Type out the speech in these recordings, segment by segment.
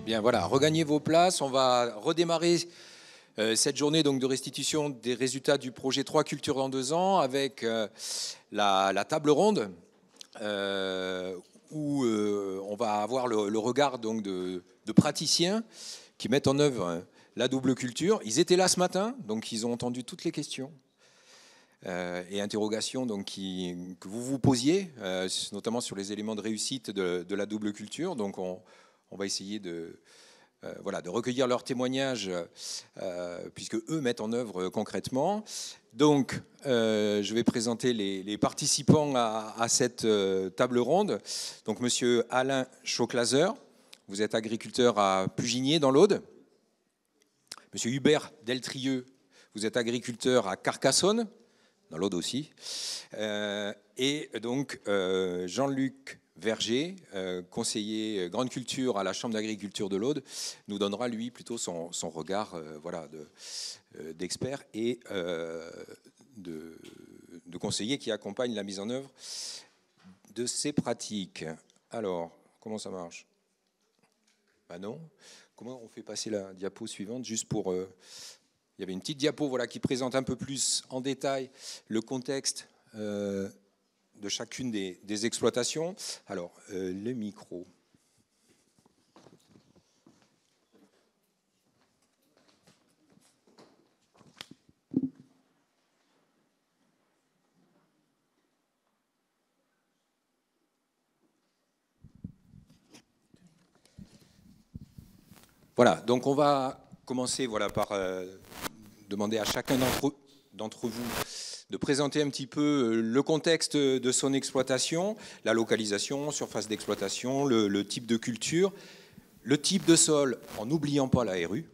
Bien, voilà, regagnez vos places. On va redémarrer cette journée donc, de restitution des résultats du projet 3 cultures en 2 ans avec la table ronde où on va avoir le regard donc, de praticiens qui mettent en œuvre la double culture. Ils étaient là ce matin, donc ils ont entendu toutes les questions et interrogations donc, que vous vous posiez, notamment sur les éléments de réussite de la double culture. Donc on va essayer de recueillir leurs témoignages, puisque eux mettent en œuvre concrètement. Donc, je vais présenter les participants à cette table ronde. Donc, Monsieur Alain Chauclaser, vous êtes agriculteur à Puginier, dans l'Aude. Monsieur Hubert Deltrieux, vous êtes agriculteur à Carcassonne, dans l'Aude aussi. Et donc, Jean-Luc Verger, conseiller grande culture à la Chambre d'agriculture de l'Aude, nous donnera lui plutôt son regard d'expert et de conseiller qui accompagne la mise en œuvre de ces pratiques. Alors, comment ça marche? Ben non. Comment on fait passer la diapo suivante juste pour... il y avait une petite diapo qui présente un peu plus en détail le contexte de chacune des exploitations. Alors, le micro. Voilà, donc on va commencer par demander à chacun d'entre vous de présenter un petit peu le contexte de son exploitation, la localisation, surface d'exploitation, le type de culture, le type de sol, en n'oubliant pas la RU,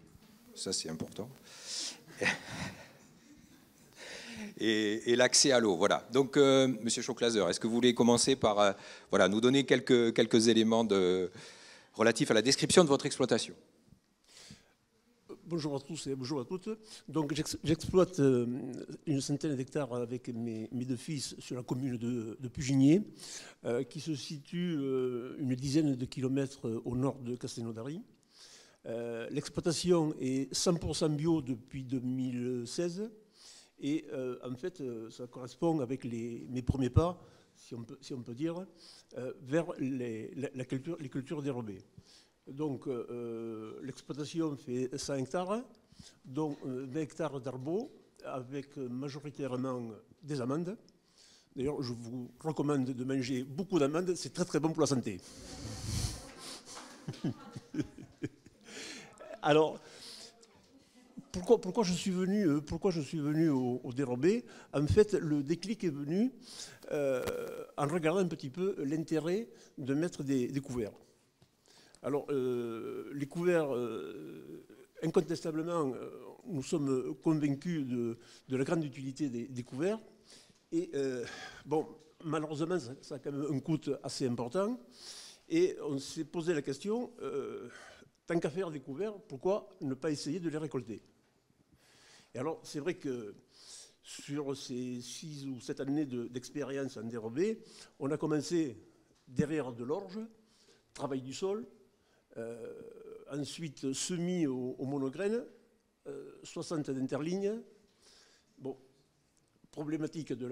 ça c'est important, et l'accès à l'eau. Voilà. Donc, Monsieur Chauclaser, est-ce que vous voulez commencer par nous donner quelques éléments relatifs à la description de votre exploitation? Bonjour à tous et bonjour à toutes. Donc j'exploite une centaine d'hectares avec mes deux fils sur la commune de Puginier, qui se situe une dizaine de kilomètres au nord de Castelnaudary. L'exploitation est 100% bio depuis 2016 et en fait ça correspond avec mes premiers pas, si on peut dire, vers les cultures dérobées. Donc, l'exploitation fait 100 hectares, dont 20 hectares d'arbaux, avec majoritairement des amandes. D'ailleurs, je vous recommande de manger beaucoup d'amandes, c'est très très bon pour la santé. Alors, pourquoi je suis venu au dérobé? En fait, le déclic est venu en regardant un petit peu l'intérêt de mettre des couverts. Alors, les couverts, incontestablement, nous sommes convaincus de la grande utilité des couverts. Et bon, malheureusement, ça a quand même un coût assez important. Et on s'est posé la question, tant qu'à faire des couverts, pourquoi ne pas essayer de les récolter? Et alors, c'est vrai que sur ces 6 ou 7 années d'expérience en dérobé, on a commencé derrière de l'orge, travail du sol, ensuite semis au monograine, 60 d'interlignes. Bon, problématique de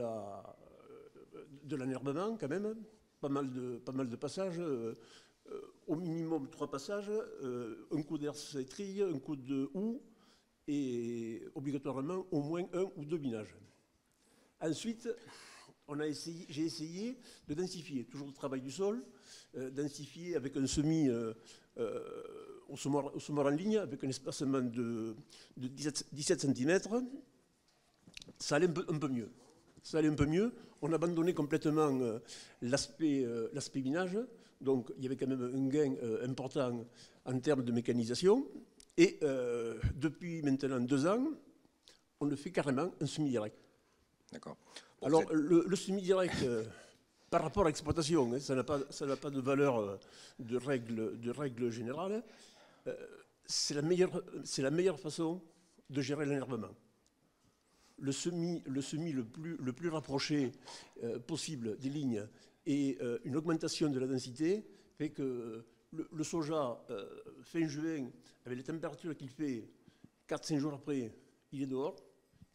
l'enherbement quand même, pas mal de passages, au minimum 3 passages, un coup d'herse-trille, un coup de houe et obligatoirement au moins 1 ou 2 binages. Ensuite, j'ai essayé de densifier, toujours le travail du sol, densifier avec un semis au semoir en ligne, avec un espacement de 17 cm. Ça allait un peu mieux. On a abandonné complètement l'aspect binage, donc il y avait quand même un gain important en termes de mécanisation. Et depuis maintenant 2 ans, on le fait carrément en semi-direct. D'accord. Alors, le semi-direct, par rapport à l'exploitation, ça n'a pas de valeur de règle générale. C'est la meilleure façon de gérer l'enherbement. Le semis le plus rapproché possible des lignes et une augmentation de la densité fait que le soja, fin juin, avec les températures qu'il fait, 4-5 jours après, il est dehors,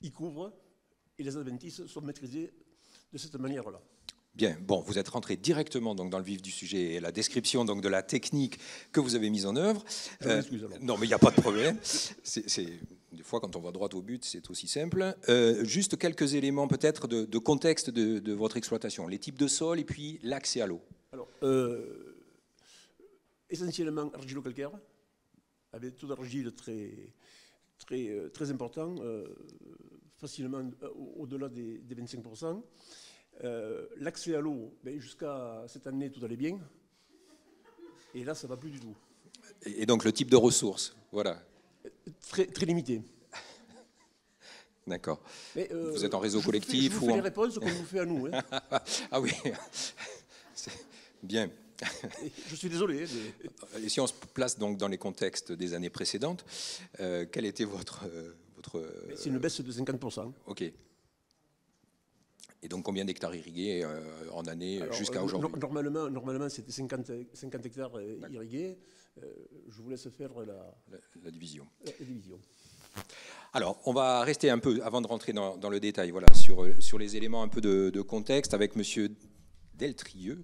il couvre, et les adventices sont maîtrisés de cette manière-là. Bien, bon, vous êtes rentré directement donc, dans le vif du sujet et la description donc, de la technique que vous avez mise en œuvre. Non, mais il n'y a pas de problème. Des fois, quand on va droit au but, c'est aussi simple. Juste quelques éléments peut-être de contexte de votre exploitation, les types de sol et puis l'accès à l'eau. Alors, essentiellement argilo-calcaire, avec taux d'argile très important, facilement au-delà des 25%. L'accès à l'eau, jusqu'à cette année, tout allait bien. Et là, ça ne va plus du tout. Et donc, le type de ressources, voilà. Très limité. D'accord. Vous êtes en réseau collectif je vous fais les réponses qu'on vous fait à nous. Hein. Ah oui, bien. Je suis désolé. Et si on se place donc dans les contextes des années précédentes, quel était votre... C'est une baisse de 50%. OK. Et donc, combien d'hectares irrigués en année jusqu'à aujourd'hui? Normalement, c'était 50 hectares irrigués. Je vous laisse faire la division. La division. Alors, on va rester un peu, avant de rentrer dans le détail, voilà, sur les éléments un peu de contexte avec Monsieur Deltrieux.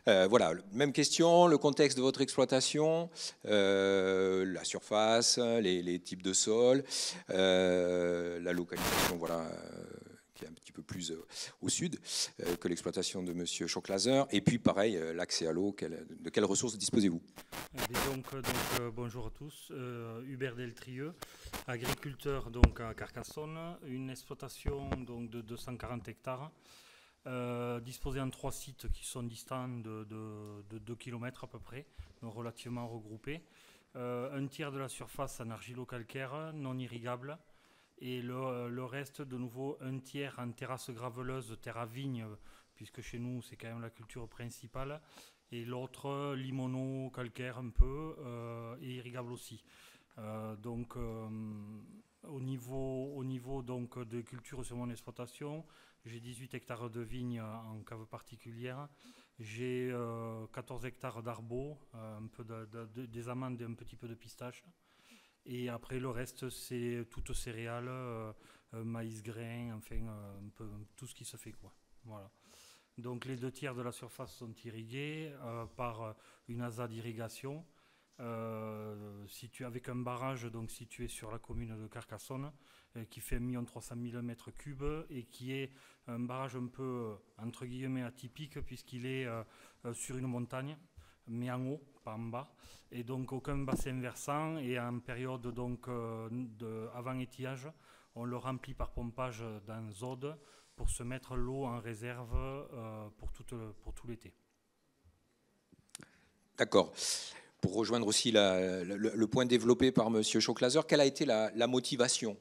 Voilà, même question, le contexte de votre exploitation, la surface, les types de sol, la localisation, voilà, qui est un petit peu plus au sud que l'exploitation de Monsieur Choclaser. Et puis, pareil, l'accès à l'eau, de quelles ressources disposez-vous? Bonjour à tous. Hubert Deltrieux, agriculteur donc à Carcassonne, une exploitation donc de 240 hectares. Disposé en 3 sites qui sont distants de 2 km à peu près, donc relativement regroupés. Un tiers de la surface en argilo-calcaire, non irrigable, et le reste, de nouveau, un tiers en terrasse graveleuse, terre à vigne, puisque chez nous c'est quand même la culture principale, et l'autre limono-calcaire un peu, et irrigable aussi. Au niveau donc, de culture sur mon exploitation, j'ai 18 hectares de vignes en cave particulière. J'ai 14 hectares d'arbaux, un peu des amandes et un petit peu de pistache. Et après, le reste, c'est toutes céréales, maïs, grains, enfin, un peu tout ce qui se fait, quoi. Voilà. Donc, les 2 tiers de la surface sont irrigués par une ASA d'irrigation. Avec un barrage donc situé sur la commune de Carcassonne qui fait 1 300 000 m3 et qui est un barrage un peu entre guillemets atypique puisqu'il est sur une montagne mais en haut, pas en bas, et donc aucun bassin versant, et en période donc avant étiage, on le remplit par pompage dans Zode pour se mettre l'eau en réserve pour tout l'été. D'accord. Pour rejoindre aussi le point développé par M. Choclaser, quelle a été la motivation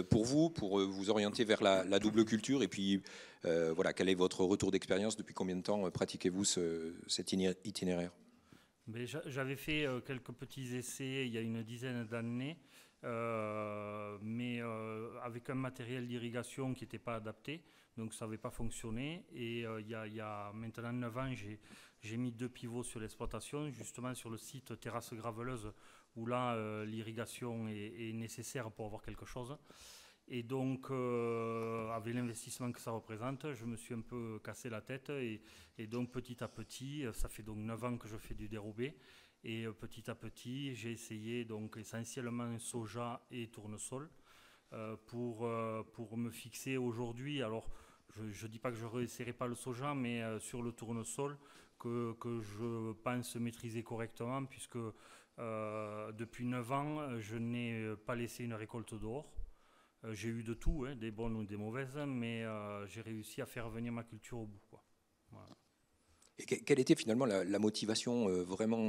pour vous orienter vers la double culture, et puis voilà, quel est votre retour d'expérience? Depuis combien de temps pratiquez-vous cet itinéraire? J'avais fait quelques petits essais il y a une dizaine d'années, mais avec un matériel d'irrigation qui n'était pas adapté, donc ça n'avait pas fonctionné. Et il y a maintenant 9 ans, j'ai mis 2 pivots sur l'exploitation, justement sur le site terrasse graveleuse, où là l'irrigation est nécessaire pour avoir quelque chose. Et donc, avec l'investissement que ça représente, je me suis un peu cassé la tête. Et donc, petit à petit, ça fait donc 9 ans que je fais du dérobé. Et petit à petit, j'ai essayé donc essentiellement soja et tournesol pour me fixer aujourd'hui. Alors, je ne dis pas que je ne réessayerai pas le soja, mais sur le tournesol, que je pense maîtriser correctement, puisque depuis 9 ans, je n'ai pas laissé une récolte dehors. J'ai eu de tout, hein, des bonnes ou des mauvaises, mais j'ai réussi à faire venir ma culture au bout, quoi. Voilà. Et quelle était finalement la motivation vraiment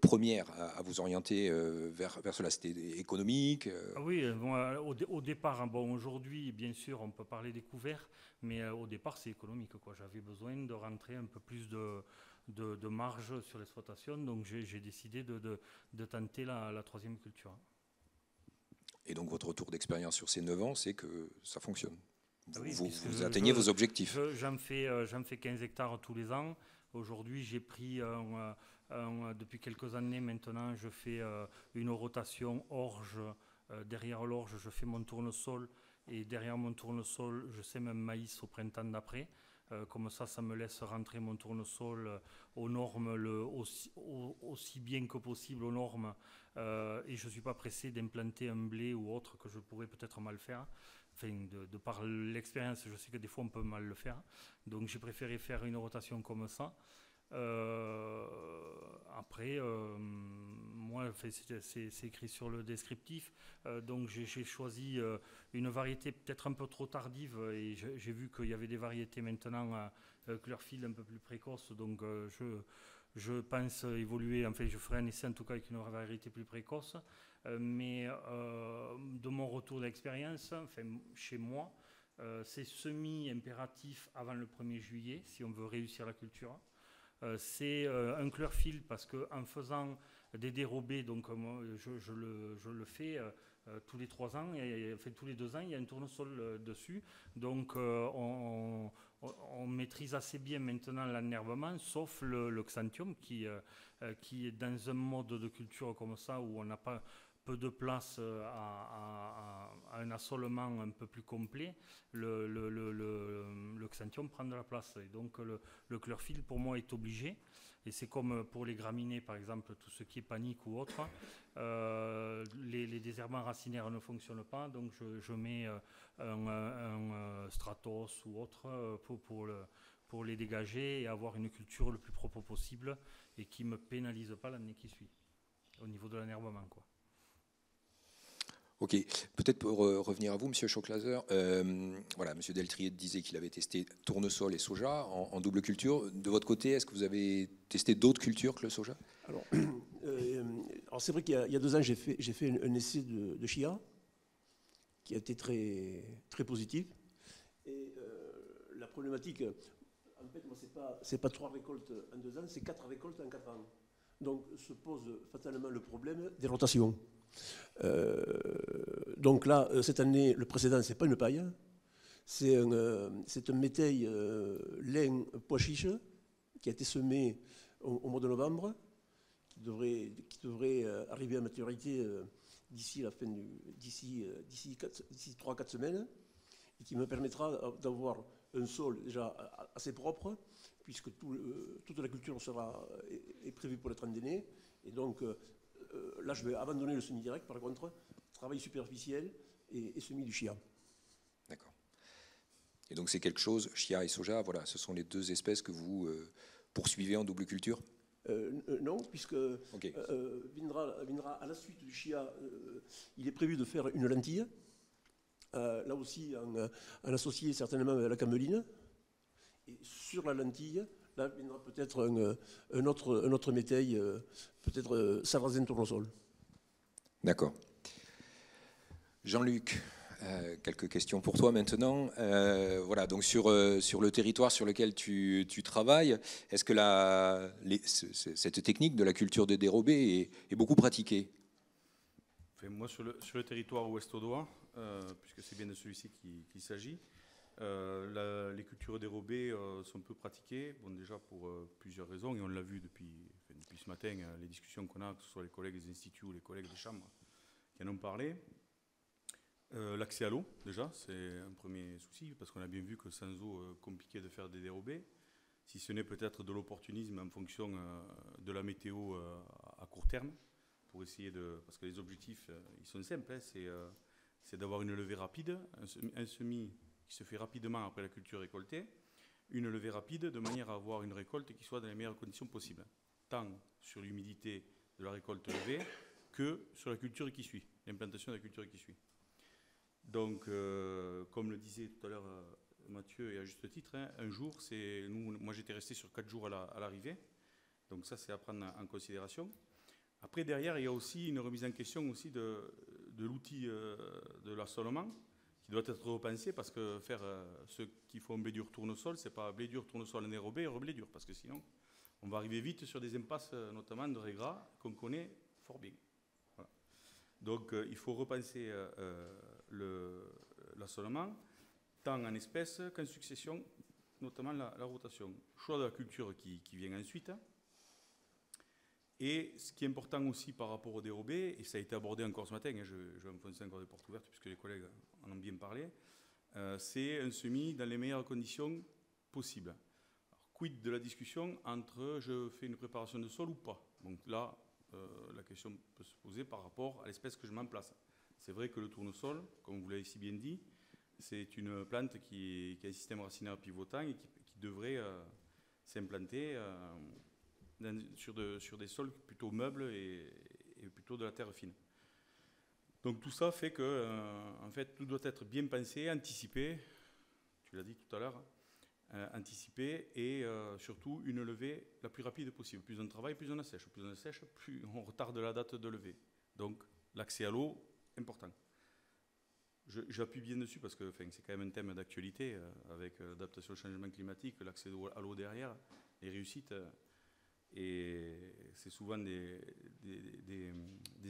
première à vous orienter vers cela? C'était économique? Ah oui, au départ, hein, bon, aujourd'hui, bien sûr, on peut parler découvert, mais au départ, c'est économique, quoi. J'avais besoin de rentrer un peu plus de marge sur l'exploitation, donc j'ai décidé de tenter la troisième culture. Et donc votre retour d'expérience sur ces 9 ans, c'est que ça fonctionne. Vous atteignez vos objectifs. J'en fais 15 hectares tous les ans. Aujourd'hui, j'ai pris depuis quelques années maintenant, je fais une rotation orge. Derrière l'orge, je fais mon tournesol. Et derrière mon tournesol, je sème un maïs au printemps d'après. Comme ça me laisse rentrer mon tournesol aux normes aussi bien que possible aux normes. Et je ne suis pas pressé d'implanter un blé ou autre que je pourrais peut-être mal faire. Enfin, de par l'expérience, je sais que des fois on peut mal le faire. Donc j'ai préféré faire une rotation comme ça. Après, moi, c'est écrit sur le descriptif, donc j'ai choisi une variété peut-être un peu trop tardive et j'ai vu qu'il y avait des variétés maintenant Clearfield un peu plus précoces, donc je pense évoluer, enfin je ferai un essai en tout cas avec une variété plus précoce, mais de mon retour d'expérience, enfin, chez moi, c'est semi-impératif avant le 1er juillet si on veut réussir la culture. C'est un Clearfield parce qu'en faisant des dérobés, donc moi, je le fais tous les 3 ans, et tous les 2 ans, il y a un tournesol dessus. Donc on maîtrise assez bien maintenant l'enherbement, sauf le Xanthium qui est dans un mode de culture comme ça où on n'a pas peu de place à un assolement un peu plus complet, le Xanthium prend de la place. Et donc le Clearfield pour moi est obligé. Et c'est comme pour les graminées, par exemple, tout ce qui est panique ou autre. Les désherbants racinaires ne fonctionnent pas, donc je mets un Stratos ou autre pour les dégager et avoir une culture le plus propre possible et qui ne me pénalise pas l'année qui suit, au niveau de l'enherbement, quoi. Ok, peut-être pour revenir à vous, Monsieur Choclaser. Voilà, Monsieur Deltrier disait qu'il avait testé tournesol et soja en double culture. De votre côté, est-ce que vous avez testé d'autres cultures que le soja? Alors c'est vrai qu'il y a 2 ans, j'ai fait un essai de chia qui a été très, très positif. Et la problématique, en fait, moi, c'est pas 3 récoltes en 2 ans, c'est 4 récoltes en 4 ans. Donc se pose fatalement le problème des rotations. Donc là, cette année, le précédent, c'est pas une paille, c'est un métail lin pois chiche qui a été semé au mois de novembre, qui devrait arriver à maturité d'ici 3-4 semaines, et qui me permettra d'avoir un sol déjà assez propre, puisque toute la culture est prévue pour être endénée. Et donc là, je vais abandonner le semi-direct, par contre, travail superficiel et semis du chia. D'accord. Et donc c'est quelque chose, chia et soja, voilà, ce sont les 2 espèces que vous poursuivez en double culture? Non, puisque okay. viendra à la suite du chia, il est prévu de faire une lentille, là aussi en associé certainement avec la cameline. Et sur la lentille, là viendra peut-être un autre métail, peut-être sarrasin tournesol. D'accord. Jean-Luc, quelques questions pour toi maintenant. Voilà, donc sur le territoire sur lequel tu travailles, est-ce que cette technique de la culture de dérobé est beaucoup pratiquée? Enfin, moi, sur le territoire ouest-audois, puisque c'est bien de celui-ci qu'il s'agit, les cultures dérobées sont peu pratiquées, bon, déjà pour plusieurs raisons, et on l'a vu depuis ce matin, les discussions qu'on a, que ce soit les collègues des instituts ou les collègues des chambres qui en ont parlé. L'accès à l'eau, déjà, c'est un premier souci, parce qu'on a bien vu que sans eau, compliqué de faire des dérobés, si ce n'est peut-être de l'opportunisme en fonction de la météo à court terme, pour essayer parce que les objectifs, ils sont simples, hein, c'est d'avoir une levée rapide, un semis qui se fait rapidement après la culture récoltée, une levée rapide de manière à avoir une récolte qui soit dans les meilleures conditions possibles, tant sur l'humidité de la récolte levée que sur la culture qui suit, l'implantation de la culture qui suit. Donc, comme le disait tout à l'heure Mathieu, et à juste titre, hein, un jour, moi j'étais resté sur 4 jours à l'arrivée, donc ça c'est à prendre en considération. Après, derrière, il y a aussi une remise en question aussi de l'outil de l'assolement, qui doit être repensé, parce que faire ceux qui font blé dur tournesol, c'est pas blé dur tournesol enérobé et reblé dur, parce que sinon on va arriver vite sur des impasses, notamment de régras qu'on connaît fort bien. Voilà. Donc il faut repenser l'assolement, tant en espèces qu'en succession, notamment la rotation. Choix de la culture qui vient ensuite. Et ce qui est important aussi par rapport au dérobé, et ça a été abordé encore ce matin, je vais enfoncer encore des portes ouvertes puisque les collègues en ont bien parlé, c'est un semis dans les meilleures conditions possibles. Alors, quid de la discussion entre je fais une préparation de sol ou pas? Donc là, la question peut se poser par rapport à l'espèce que je mets en place. C'est vrai que le tournesol, comme vous l'avez si bien dit, c'est une plante qui a un système racinaire pivotant et qui devrait s'implanter sur des sols plutôt meubles et plutôt de la terre fine. Donc tout ça fait que en fait, tout doit être bien pensé, anticipé, tu l'as dit tout à l'heure, anticipé et surtout une levée la plus rapide possible. Plus on travaille, plus on assèche. Plus on assèche, plus on retarde la date de levée. Donc l'accès à l'eau, important. J'appuie bien dessus parce que c'est quand même un thème d'actualité avec l'adaptation au changement climatique, l'accès à l'eau derrière, les réussites. Et c'est souvent des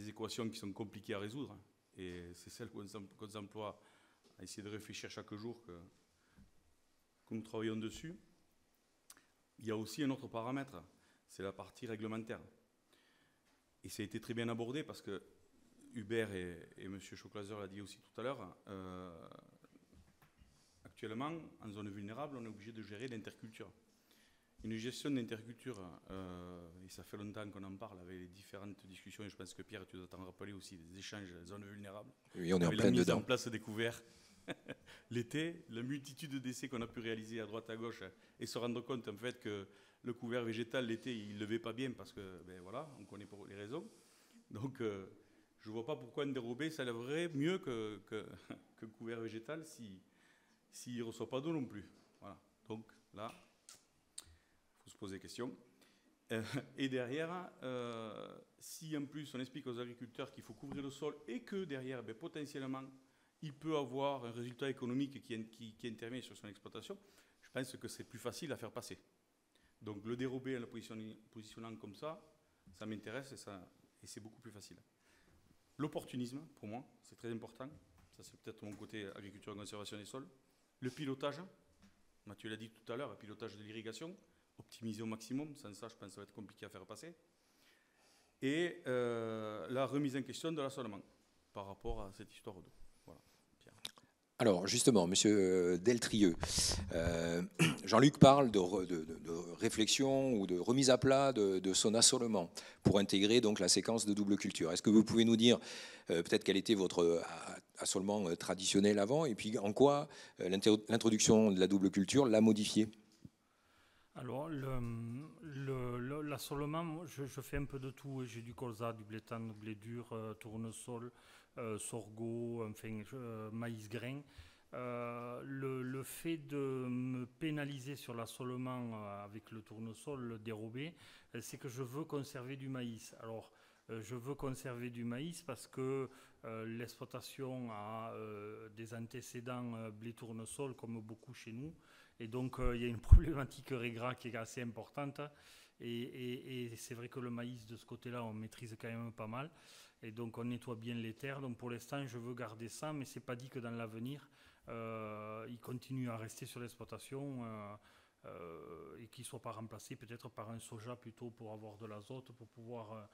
équations qui sont compliquées à résoudre. Et c'est celle qu'on s'emploie à essayer de réfléchir chaque jour que nous travaillons dessus. Il y a aussi un autre paramètre, c'est la partie réglementaire. Et ça a été très bien abordé parce que Hubert et M. Choclaser l'a dit aussi tout à l'heure, actuellement, en zone vulnérable, on est obligé de gérer l'interculture. Une gestion d'interculture, et ça fait longtemps qu'on en parle avec les différentes discussions, et je pense que Pierre, tu dois t'en rappeler aussi, des échanges zones vulnérables. Oui, on est en plein dedans. La mise dedans. en place des couverts l'été, la multitude d'essais qu'on a pu réaliser à droite à gauche et se rendre compte en fait que le couvert végétal l'été, il ne levait pas bien parce que, ben voilà, on connaît pour les raisons. Donc, je ne vois pas pourquoi un dérobé, ça lèverait mieux que couvert végétal s'il ne reçoit pas d'eau non plus. Voilà. Donc là, il faut se poser des questions. Et derrière, si en plus on explique aux agriculteurs qu'il faut couvrir le sol et que derrière, ben, potentiellement, il peut avoir un résultat économique qui intervient sur son exploitation, je pense que c'est plus facile à faire passer. Donc le dérobé en le positionnant comme ça m'intéresse et c'est beaucoup plus facile. L'opportunisme, pour moi, c'est très important. Ça, c'est peut-être mon côté agriculture et conservation des sols. Le pilotage, Mathieu l'a dit tout à l'heure, le pilotage de l'irrigation, optimiser au maximum. Sans ça, je pense que ça va être compliqué à faire passer. Et la remise en question de l'assolement par rapport à cette histoire d'eau. Voilà. Pierre. Alors justement, Monsieur Deltrieux, Jean-Luc parle de réflexion ou de remise à plat de son assolement pour intégrer donc la séquence de double culture. Est-ce que vous pouvez nous dire peut-être quel était votre assolement traditionnel avant et puis en quoi l'introduction de la double culture l'a modifié? Alors, l'assolement, je fais un peu de tout. J'ai du colza, du blé tendre, blé dur, tournesol, sorgho, enfin, maïs grain. Le fait de me pénaliser sur l'assolement avec le tournesol, le dérobé, c'est que je veux conserver du maïs. Alors, je veux conserver du maïs parce que l'exploitation a des antécédents blé-tournesol, comme beaucoup chez nous. Et donc, il y a une problématique régra qui est assez importante. Et c'est vrai que le maïs, de ce côté-là, on maîtrise quand même pas mal. Et donc, on nettoie bien les terres. Donc, pour l'instant, je veux garder ça, mais ce n'est pas dit que dans l'avenir, il continue à rester sur l'exploitation et qu'il ne soit pas remplacé peut-être par un soja plutôt pour avoir de l'azote, pour pouvoir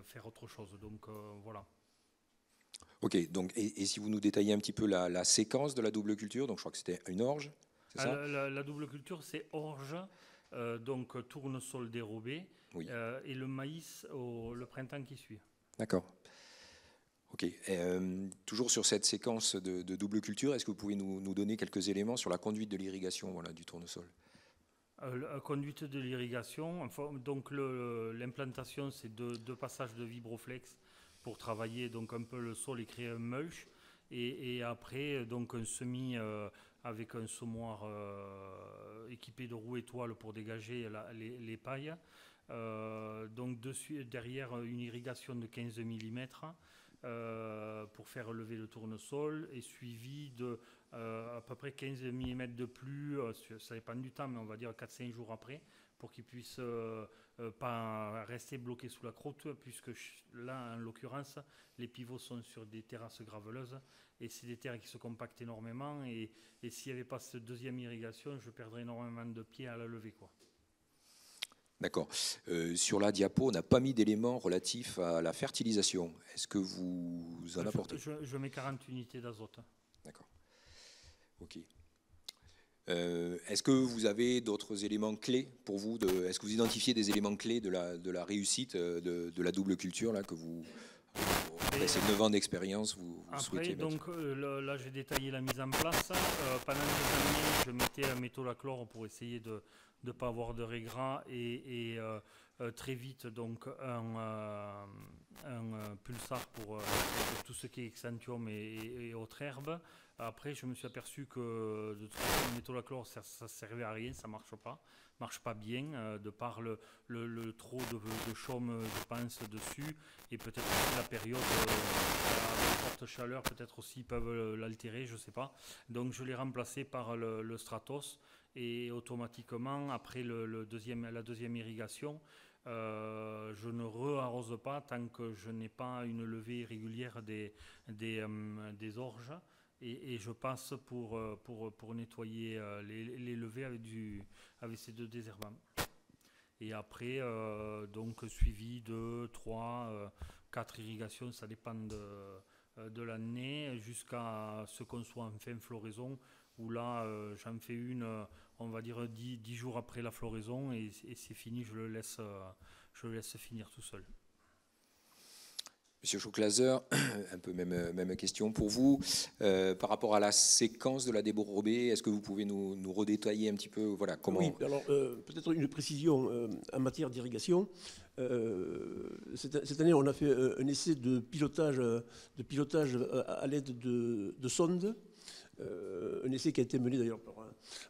faire autre chose. Donc, voilà. Ok, donc, et si vous nous détaillez un petit peu la séquence de la double culture, donc je crois que c'était une orge, c'est ça? La double culture, c'est orge, donc tournesol dérobé, Oui. Et le maïs le printemps qui suit. D'accord. Ok. Toujours sur cette séquence de double culture, est-ce que vous pouvez nous donner quelques éléments sur la conduite de l'irrigation, voilà, du tournesol? La conduite de l'irrigation, enfin, donc l'implantation, c'est deux passages de vibroflex pour travailler donc un peu le sol et créer un mulch. Et après, donc un semis avec un semoir équipé de roues étoiles pour dégager les pailles. Donc derrière, une irrigation de 15 mm pour faire lever le tournesol et suivi de à peu près 15 mm de pluie, ça dépend du temps, mais on va dire 4-5 jours après, pour qu'ils puissent pas rester bloqués sous la croûte, puisque là, en l'occurrence, les pivots sont sur des terrasses graveleuses et c'est des terres qui se compactent énormément et s'il n'y avait pas cette deuxième irrigation, je perdrais énormément de pieds à la levée, quoi. D'accord. Sur la diapo, on n'a pas mis d'éléments relatifs à la fertilisation. Est-ce que vous en apportez? Je mets 40 unités d'azote. D'accord. Ok. Est-ce que vous avez d'autres éléments clés pour vous est-ce que vous identifiez des éléments clés de la réussite de la double culture là, que vous, après ces 9 ans d'expérience, vous souhaitez mettre? Donc là, j'ai détaillé la mise en place. Pendant des années, je mettais un métolachlore pour essayer de ne pas avoir de régras et très vite donc un pulsar pour tout ce qui est exanthium et autres herbes. Après, je me suis aperçu que de toute façon, le métolachlore, ça ne servait à rien, ça ne marche pas bien, de par le trop de chaume, je pense, dessus, et peut-être aussi la période avec forte chaleur, peut-être aussi peuvent l'altérer, je ne sais pas. Donc je l'ai remplacé par le Stratos, et automatiquement, après la deuxième irrigation, je ne re-arrose pas tant que je n'ai pas une levée régulière des orges. Et je passe pour nettoyer les levées avec ces 2 désherbants. Et après, donc suivi de 3, 4 irrigations, ça dépend de l'année, jusqu'à ce qu'on soit en fin floraison, où là, j'en fais une, on va dire 10 jours après la floraison, et c'est fini, je le laisse finir tout seul. Monsieur Chauclaser, un peu même question pour vous. Par rapport à la séquence de la dérobée, est-ce que vous pouvez nous redétailler un petit peu voilà, comment... Oui, alors peut-être une précision en matière d'irrigation. Cette année, on a fait un essai de pilotage à l'aide de sondes. Un essai qui a été mené d'ailleurs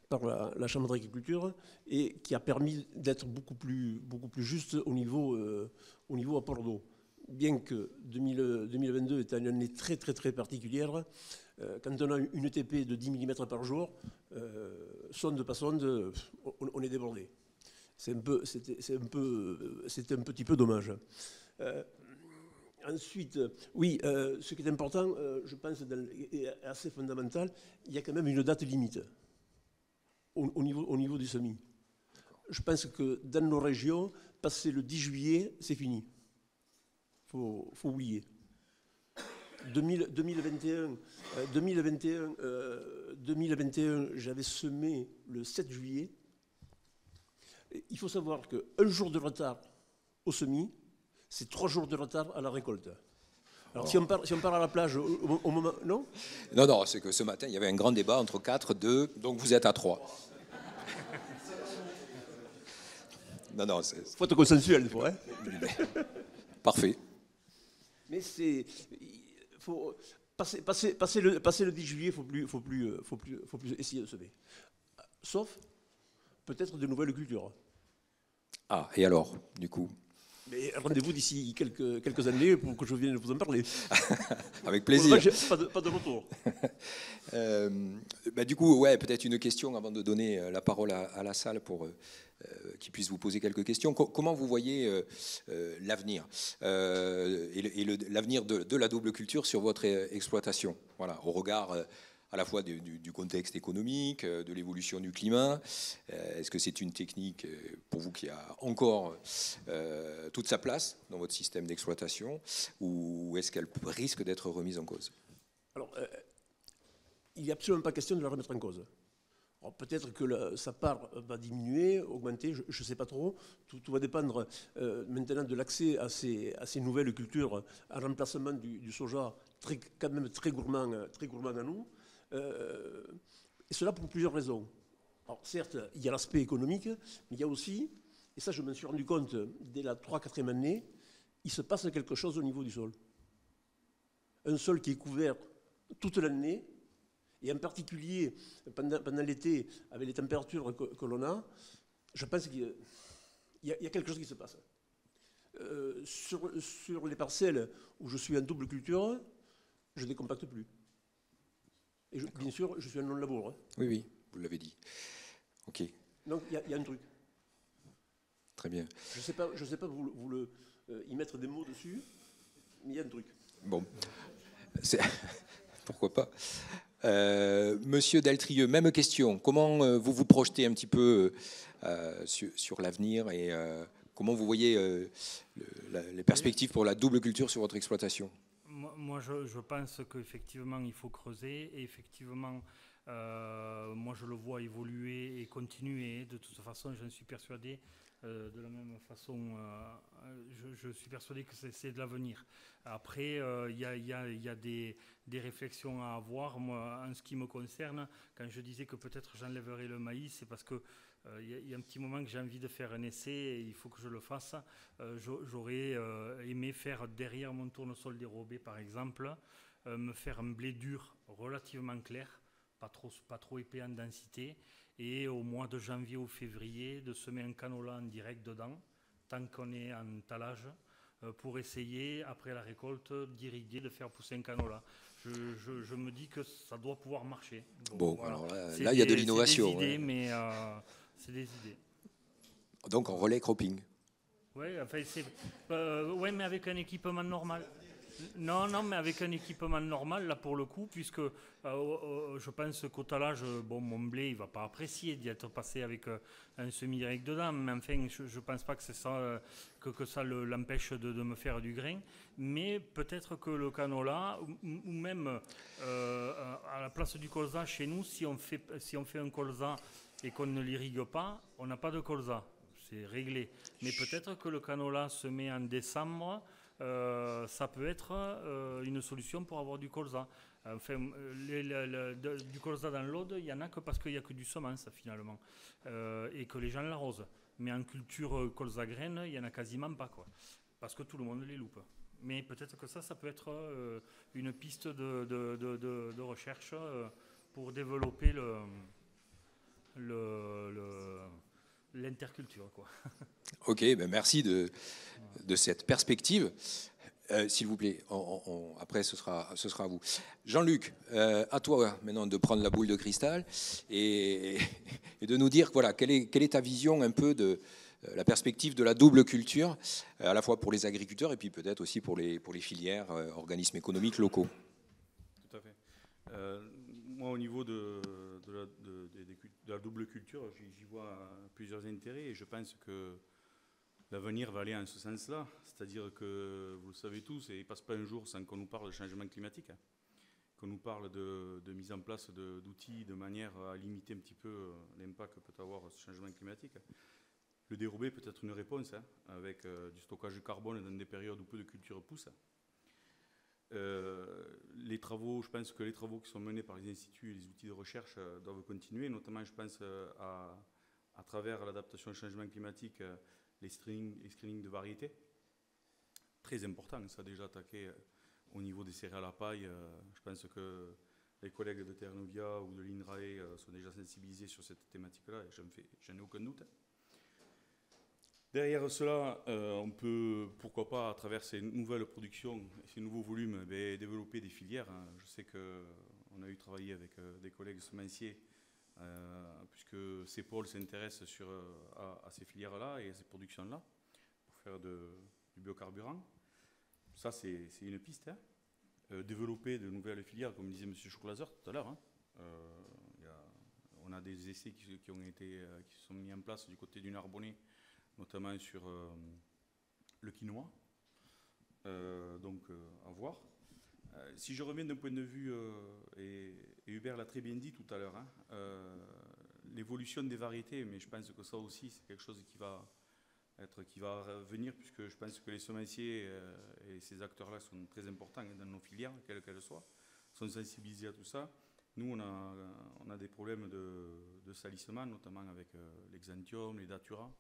par la Chambre d'agriculture et qui a permis d'être beaucoup plus juste au niveau apport d'eau. Bien que 2022 est une année très particulière, quand on a une ETP de 10 mm par jour, sonde pas sonde, on est débordé. C'est un petit peu dommage. Ensuite, oui, ce qui est important, je pense, et assez fondamental, il y a quand même une date limite au niveau du semis. Je pense que dans nos régions, passé le 10 juillet, c'est fini. Faut oublier. 2021, j'avais semé le 7 juillet. Il faut savoir qu'un jour de retard au semis, c'est 3 jours de retard à la récolte. Alors si on part à la plage au moment... Non ? Non, c'est que ce matin, il y avait un grand débat entre 4, 2, donc vous êtes à 3. Non, c'est... Faut être consensuel, des fois. Hein. Parfait. Mais c'est... Faut passer le 10 juillet, faut plus essayer de semer. Sauf peut-être de nouvelles cultures. Ah, et alors, du coup ? Mais rendez-vous d'ici quelques années pour que je vienne vous en parler. Avec plaisir. Pas de retour. Du coup, ouais, peut-être une question avant de donner la parole à la salle pour qu'ils puissent vous poser quelques questions. Comment vous voyez l'avenir et l'avenir de la double culture sur votre exploitation, voilà, au regard à la fois du contexte économique, de l'évolution du climat. Est-ce que c'est une technique pour vous qui a encore toute sa place dans votre système d'exploitation ou est-ce qu'elle risque d'être remise en cause? Alors, il n'est absolument pas question de la remettre en cause. Alors, peut-être que sa part va diminuer, augmenter, je ne sais pas trop. Tout va dépendre maintenant de l'accès à ces nouvelles cultures, à remplacement du soja, quand même très gourmand à nous. Et cela pour plusieurs raisons. Alors certes, il y a l'aspect économique, mais il y a aussi, et ça je me suis rendu compte dès la 3-4e année, il se passe quelque chose au niveau du sol. Un sol qui est couvert toute l'année, et en particulier pendant l'été, avec les températures que l'on a, je pense qu'il y a quelque chose qui se passe. Sur les parcelles où je suis en double culture, je ne décompacte plus. Et bien sûr, je suis un non-labour. Hein. Oui, vous l'avez dit. Ok. Donc, il y a un truc. Très bien. Je sais pas y mettre des mots dessus, mais il y a un truc. Bon, pourquoi pas. Monsieur Daltrieux, même question. Comment vous vous projetez un petit peu sur l'avenir et comment vous voyez les perspectives pour la double culture sur votre exploitation? Moi, je pense qu'effectivement, il faut creuser. Et effectivement, moi, je le vois évoluer et continuer. De toute façon, j'en suis persuadé. De la même façon, je suis persuadé que c'est de l'avenir. Après, il y a des réflexions à avoir. Moi, en ce qui me concerne, quand je disais que peut-être j'enlèverai le maïs, c'est parce que il y a un petit moment que j'ai envie de faire un essai et il faut que je le fasse. J'aurais aimé faire derrière mon tournesol dérobé, par exemple, me faire un blé dur relativement clair, pas trop épais en densité, et au mois de janvier ou février, de semer un canola en direct dedans, tant qu'on est en talage, pour essayer, après la récolte, d'irriguer, de faire pousser un canola. Je me dis que ça doit pouvoir marcher. Bon, voilà. alors là, il y a de l'innovation. C'est des idées, Ouais. mais c'est des idées. Donc en relais cropping. Oui, enfin, ouais, mais avec un équipement normal. Non, mais avec un équipement normal, là, pour le coup, puisque je pense qu'au talage, bon, mon blé, il ne va pas apprécier d'y être passé avec un semi-direct dedans, mais enfin, je ne pense pas que c'est ça, que ça l'empêche de me faire du grain. Mais peut-être que le canola, ou même à la place du colza, chez nous, si on fait un colza et qu'on ne l'irrigue pas, on n'a pas de colza. C'est réglé. Mais peut-être que le canola se met en décembre, ça peut être une solution pour avoir du colza. Enfin, du colza dans l'Aude, il n'y en a que parce qu'il n'y a que du semence finalement, et que les gens l'arrosent. Mais en culture colza graine, il n'y en a quasiment pas, quoi, parce que tout le monde les loupe. Mais peut-être que ça peut être une piste de recherche pour développer l'interculture, quoi. Ok, ben merci de cette perspective. S'il vous plaît, après ce sera à vous. Jean-Luc, à toi maintenant de prendre la boule de cristal et de nous dire voilà, quelle est ta vision un peu de la perspective de la double culture, à la fois pour les agriculteurs et puis peut-être aussi pour les filières, organismes économiques locaux. Tout à fait. Moi, au niveau de la double culture, j'y vois plusieurs intérêts et je pense que l'avenir va aller en ce sens-là. C'est-à-dire que, vous le savez tous, et il ne passe pas un jour sans qu'on nous parle de changement climatique, qu'on nous parle de mise en place d'outils de manière à limiter un petit peu l'impact que peut avoir ce changement climatique. Le dérobé peut être une réponse, avec du stockage de carbone dans des périodes où peu de cultures poussent. Les travaux, je pense que les travaux qui sont menés par les instituts et les outils de recherche doivent continuer, notamment je pense à travers l'adaptation au changement climatique, les screenings de variétés. Très important, ça a déjà attaqué au niveau des céréales à paille. Je pense que les collègues de Terra Novia ou de l'INRAE sont déjà sensibilisés sur cette thématique-là et j'en ai aucun doute. Derrière cela, on peut, pourquoi pas, à travers ces nouvelles productions, ces nouveaux volumes, développer des filières. Je sais qu'on a eu travaillé avec des collègues semenciers, puisque CEPOL s'intéresse à ces filières-là et à ces productions-là, pour faire du biocarburant. Ça, c'est une piste. Développer de nouvelles filières, comme disait M. Chourlazer tout à l'heure. On a des essais qui sont mis en place du côté du Narbonnais, notamment sur le quinoa, donc à voir. Si je reviens d'un point de vue, et Hubert l'a très bien dit tout à l'heure, l'évolution des variétés, mais je pense que ça aussi c'est quelque chose qui va venir, puisque je pense que les semenciers et ces acteurs-là sont très importants dans nos filières, quelles qu'elles soient, sont sensibilisés à tout ça. Nous, on a des problèmes de salissement, notamment avec l'exantium, les datura.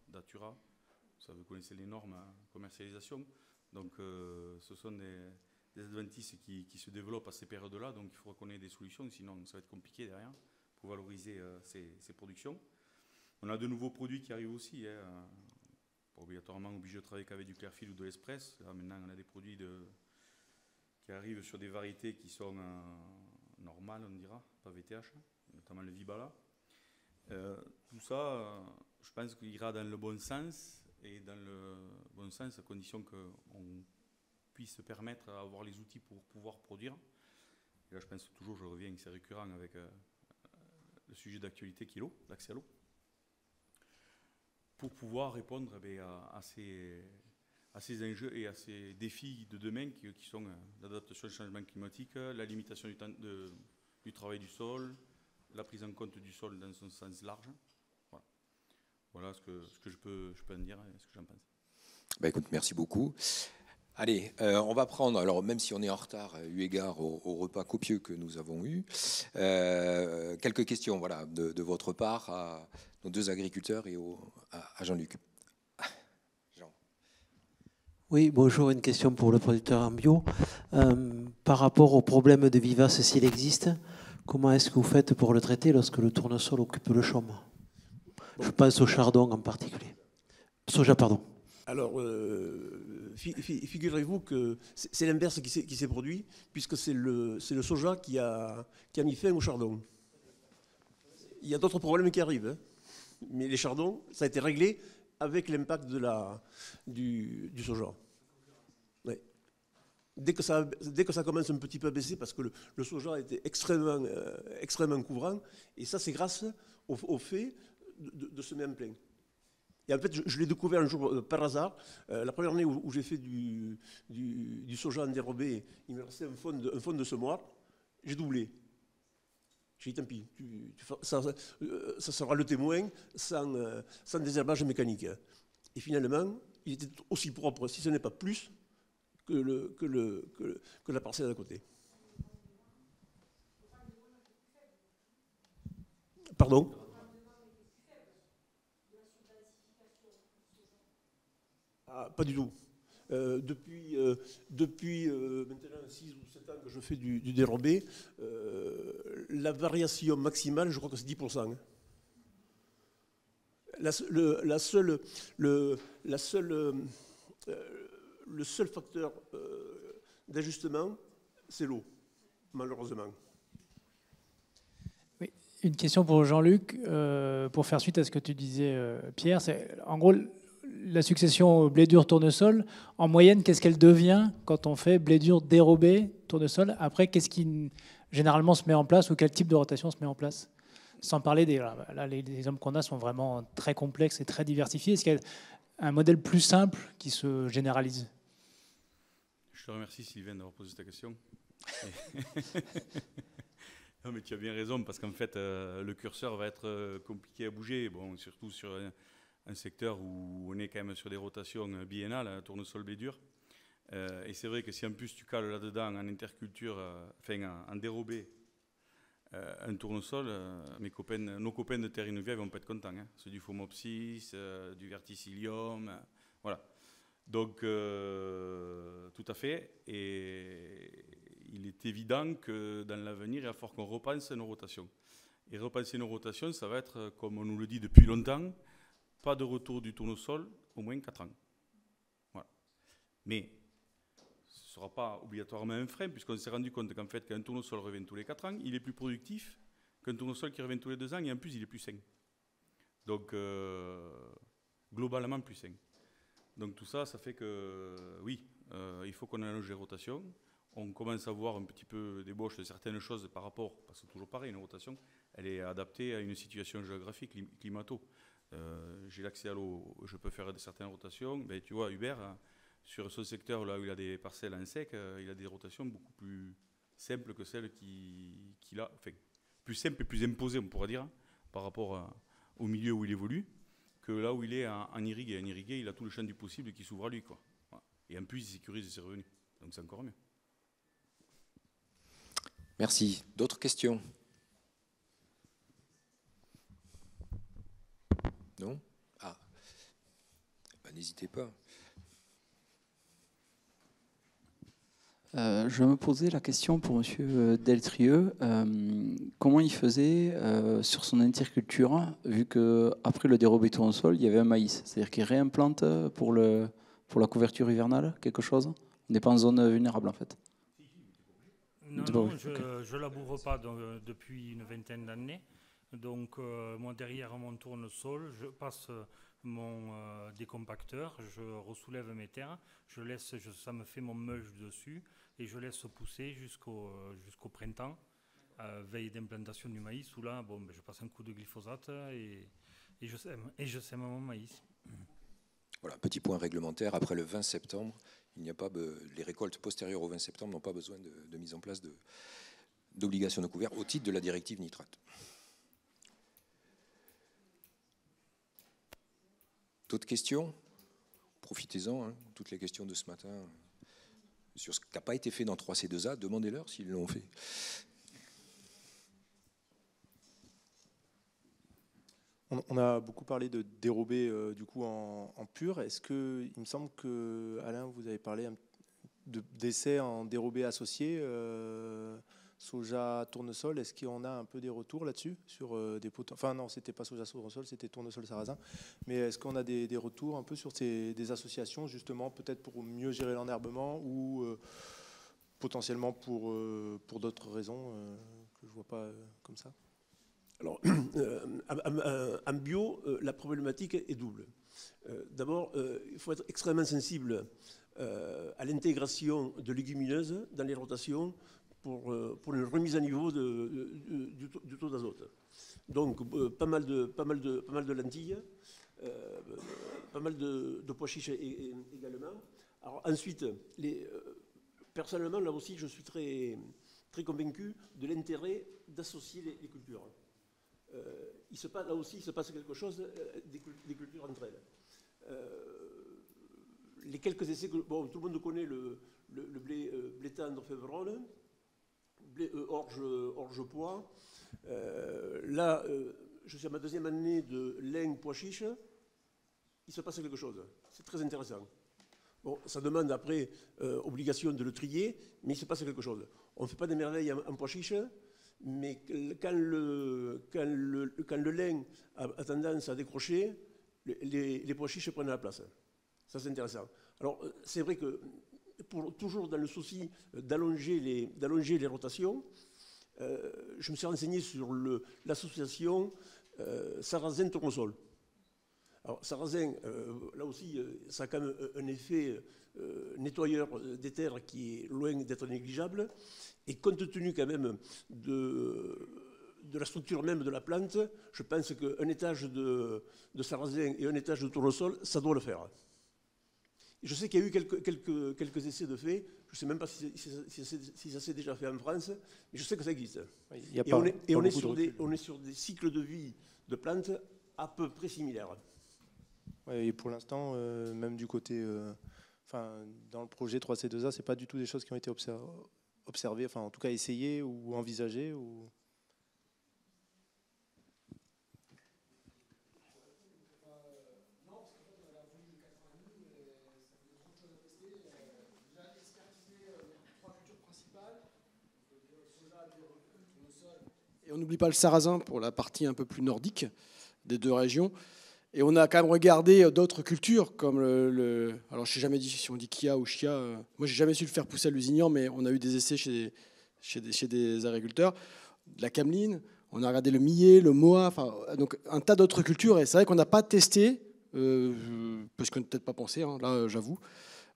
Ça, vous connaissez les normes en commercialisation. Donc, ce sont des adventices qui se développent à ces périodes-là. Donc, il faudra qu'on ait des solutions, sinon ça va être compliqué derrière pour valoriser ces productions. On a de nouveaux produits qui arrivent aussi. Pas obligatoirement obligé de travailler qu'avec du Clearfield ou de l'Express. Maintenant, on a des produits qui arrivent sur des variétés qui sont normales, on dira, pas VTH, notamment le Vibala. Tout ça, je pense qu'il ira dans le bon sens et dans le bon sens, à condition qu'on puisse se permettre d'avoir les outils pour pouvoir produire. Et là, je pense toujours, je reviens, c'est récurrent avec le sujet d'actualité qui est l'eau, l'accès à l'eau, pour pouvoir répondre à ces enjeux et à ces défis de demain qui sont l'adaptation au changement climatique, la limitation du travail du sol, la prise en compte du sol dans son sens large. Voilà ce que je peux en dire et ce que j'en pense. Bah écoute, merci beaucoup. Allez, on va prendre, alors même si on est en retard, eu égard au repas copieux que nous avons eu, quelques questions voilà, de votre part à nos deux agriculteurs et à Jean-Luc. Jean. Oui, bonjour, une question pour le producteur en bio. Par rapport au problème de vivace, s'il existe, comment est-ce que vous faites pour le traiter lorsque le tournesol occupe le chaume? Je pense au chardon en particulier. Soja, pardon. Alors, figurez-vous que c'est l'inverse qui s'est produit, puisque c'est le soja qui a mis fin au chardon. Il y a d'autres problèmes qui arrivent, hein, mais les chardons, ça a été réglé avec l'impact du soja. Ouais. Dès que ça commence un petit peu à baisser, parce que le soja était extrêmement couvrant, et ça c'est grâce au fait de semer en plein. Et en fait, je l'ai découvert un jour par hasard. La première année où j'ai fait du soja en dérobé, il me restait un fond de semoir. J'ai doublé. J'ai dit, tant pis, ça sera le témoin sans désherbage mécanique. Et finalement, il était aussi propre, si ce n'est pas plus, que la parcelle à côté. Pardon ? Pas du tout. Depuis maintenant 6 ou 7 ans que je fais du dérobé, la variation maximale, je crois que c'est 10%. Le seul facteur d'ajustement, c'est l'eau, malheureusement. Oui, une question pour Jean-Luc, pour faire suite à ce que tu disais, Pierre. C'est, en gros, la succession blé dur tournesol, en moyenne, qu'est-ce qu'elle devient quand on fait blé dur dérobé tournesol? Après, qu'est-ce qui généralement se met en place ou quel type de rotation se met en place? Sans parler les exemples qu'on a sont vraiment très complexes et très diversifiés. Est-ce qu'il y a un modèle plus simple qui se généralise? Je te remercie, Sylvain, d'avoir posé cette question. Non, mais tu as bien raison, parce qu'en fait, le curseur va être compliqué à bouger, bon, surtout sur un secteur où on est quand même sur des rotations biennales, hein, tournesol blé dur. Et c'est vrai que si en plus tu cales là-dedans en interculture, en dérobé, un tournesol, nos copains de Terre Innovia vont pas être contents. Hein. C'est du Phomopsis, du Verticillium, voilà. Donc, tout à fait. Et il est évident que dans l'avenir, il va falloir qu'on repense nos rotations. Et repenser nos rotations, ça va être, comme on nous le dit depuis longtemps, pas de retour du tournesol, au moins 4 ans. Voilà. Mais ce ne sera pas obligatoirement un frein, puisqu'on s'est rendu compte qu'en fait, quand un tournesol revient tous les 4 ans, il est plus productif qu'un tournesol qui revient tous les 2 ans, et en plus, il est plus sain. Donc, globalement, plus sain. Donc tout ça, ça fait que, oui, il faut qu'on allonge les rotations. On commence à voir un petit peu d'ébauche de certaines choses par rapport, parce que c'est toujours pareil, une rotation, elle est adaptée à une situation géographique, climato. J'ai l'accès à l'eau, je peux faire certaines rotations. Ben, tu vois, Hubert, sur ce secteur là où il a des parcelles en sec, il a des rotations beaucoup plus simples que celles qu'il a, enfin, plus simples et plus imposées, on pourrait dire, par rapport au milieu où il évolue, que là où il est en irrigué. En irrigué, il a tout le champ du possible qui s'ouvre à lui, quoi. Voilà. Et en plus, il sécurise ses revenus. Donc c'est encore mieux. Merci. D'autres questions? Non? Ah. Ben, n'hésitez pas. Je me posais la question pour M. Deltrieux, comment il faisait sur son interculture, vu qu'après le dérobé tournesol, il y avait un maïs. C'est-à-dire qu'il réimplante pour la couverture hivernale, quelque chose? On n'est pas en zone vulnérable, en fait. Non, je ne laboure pas depuis une vingtaine d'années. Donc, moi, derrière mon tournesol, je passe mon décompacteur, je ressoulève mes terres, ça me fait mon mulch dessus et je laisse pousser jusqu'au printemps, veille d'implantation du maïs, où là, bon, je passe un coup de glyphosate et je sème mon maïs. Voilà, petit point réglementaire, après le 20 septembre, les récoltes postérieures au 20 septembre n'ont pas besoin de mise en place d'obligation de couvert au titre de la directive nitrate. D'autres questions? Profitez-en, hein, toutes les questions de ce matin sur ce qui n'a pas été fait dans 3C2A, demandez-leur s'ils l'ont fait. On a beaucoup parlé de dérobé du coup en pur. Est-ce que, il me semble que Alain, vous avez parlé d'essais en dérobé associé, soja, tournesol. Est-ce qu'on a un peu des retours là-dessus sur des enfin non, c'était pas soja tournesol, c'était tournesol sarrasin. Mais est-ce qu'on a des retours un peu sur des associations justement, peut-être pour mieux gérer l'enherbement ou potentiellement pour d'autres raisons que je vois pas comme ça? Alors, en bio, la problématique est double. D'abord, il faut être extrêmement sensible à l'intégration de légumineuses dans les rotations pour une remise à niveau du taux d'azote. Donc, pas mal de lentilles, pas mal de pois chiches également. Alors, ensuite, personnellement, là aussi, je suis très, très convaincu de l'intérêt d'associer les cultures. Là aussi, il se passe quelque chose des cultures entre elles. Les quelques essais que tout le monde connaît le blé tendre févrole, blé orge pois. Là, je suis à ma deuxième année de lin pois chiche. Il se passe quelque chose. C'est très intéressant. Bon, ça demande après obligation de le trier, mais il se passe quelque chose. On ne fait pas des merveilles en pois chiche. Mais quand le lin a tendance à décrocher, les pois chiches prennent la place. Ça, c'est intéressant. Alors, c'est vrai que, toujours dans le souci d'allonger les rotations, je me suis renseigné sur l'association sarrasin-tournesol. Alors, sarrasin, là aussi, ça a quand même un effet nettoyeur des terres qui est loin d'être négligeable. Et compte tenu quand même de la structure même de la plante, je pense qu'un étage de sarrasin et un étage de tournesol, ça doit le faire. Et je sais qu'il y a eu quelques essais de fait. Je ne sais même pas si ça s'est déjà fait en France, mais je sais que ça existe. On est sur des cycles de vie de plantes à peu près similaires. Ouais, et pour l'instant, même du côté, dans le projet 3C2A, c'est pas du tout des choses qui ont été observées, enfin en tout cas essayées ou envisagées ou... Et on n'oublie pas le sarrasin pour la partie un peu plus nordique des deux régions. Et on a quand même regardé d'autres cultures, comme alors je ne sais jamais si on dit Kia ou Chia. Moi, j'ai jamais su le faire pousser à l'usignan, mais on a eu des essais chez des agriculteurs. De la cameline, on a regardé le millet, le moa, donc un tas d'autres cultures. Et c'est vrai qu'on n'a pas testé, parce qu'on n'a peut-être pas pensé, hein, là j'avoue,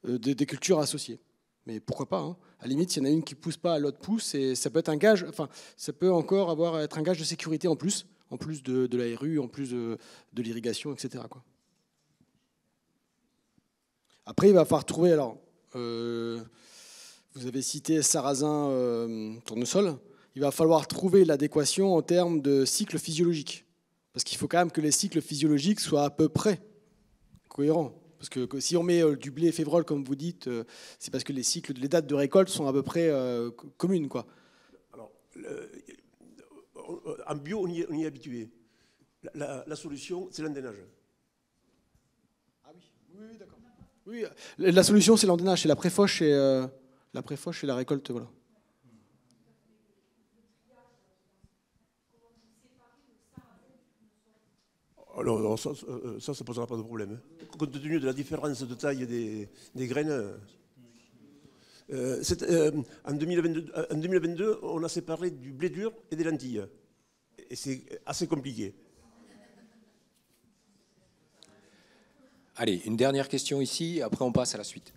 des cultures associées. Mais pourquoi pas, hein. À la limite, s'il y en a une qui ne pousse pas, l'autre pousse, et ça peut être un gage, ça peut encore être un gage de sécurité en plus de la RU, en plus de l'irrigation, etc., quoi. Après, il va falloir trouver, alors, vous avez cité sarrasin, tournesol, il va falloir trouver l'adéquation en termes de cycle physiologique. Parce qu'il faut quand même que les cycles physiologiques soient à peu près cohérents. Parce que si on met du blé févrole, comme vous dites, c'est parce que les dates de récolte sont à peu près communes, quoi. Alors, en bio, on y est habitué. La solution, c'est l'endénage. Ah oui, d'accord. Oui, la solution, c'est l'endénage, c'est la préfauche et la récolte, voilà. Alors ça ne posera pas de problème. Compte tenu de la différence de taille des graines, en 2022, on a séparé du blé dur et des lentilles. Et c'est assez compliqué. Allez, une dernière question ici, après on passe à la suite.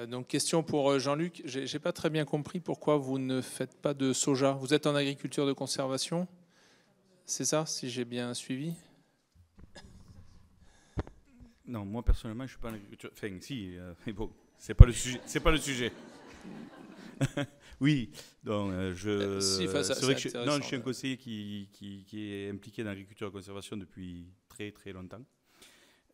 Donc question pour Jean-Luc. J'ai pas très bien compris pourquoi vous ne faites pas de soja. Vous êtes en agriculture de conservation, c'est ça, si j'ai bien suivi? Non, moi personnellement, je suis pas en agriculture. Enfin, si, mais bon, c'est pas le sujet. C'est pas le sujet. Oui, donc Si, c'est vrai que je suis un conseiller qui est impliqué dans l'agriculture de conservation depuis très très longtemps.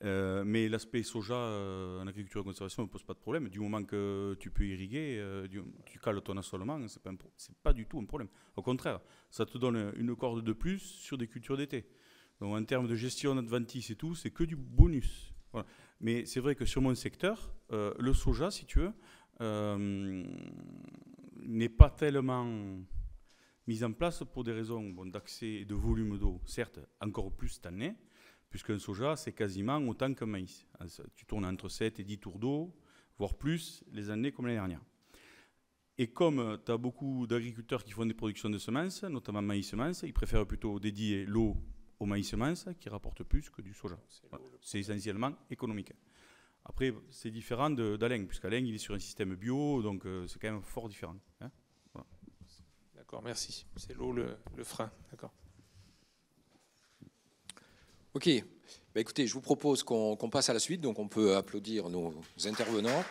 Mais l'aspect soja en agriculture de conservation ne pose pas de problème. Du moment que tu peux irriguer, tu cales ton assolement, c'est pas du tout un problème. Au contraire, ça te donne une corde de plus sur des cultures d'été. Donc en termes de gestion d'adventice et tout, c'est que du bonus. Voilà. Mais c'est vrai que sur mon secteur, le soja, si tu veux, n'est pas tellement mis en place pour des raisons d'accès et de volume d'eau, certes, encore plus cette année, puisqu'un soja, c'est quasiment autant qu'un maïs. Tu tournes entre 7 et 10 tours d'eau, voire plus, les années comme l'année dernière. Et comme tu as beaucoup d'agriculteurs qui font des productions de semences, notamment maïs-semences, ils préfèrent plutôt dédier l'eau au maïs-semences qui rapporte plus que du soja. Voilà. C'est essentiellement économique. Après, c'est différent d'Alain, puisqu'Alain, il est sur un système bio, donc c'est quand même fort différent. Hein, voilà. D'accord, merci. C'est l'eau le frein. D'accord. Ok, bah, écoutez, je vous propose qu'on passe à la suite, donc on peut applaudir nos intervenants.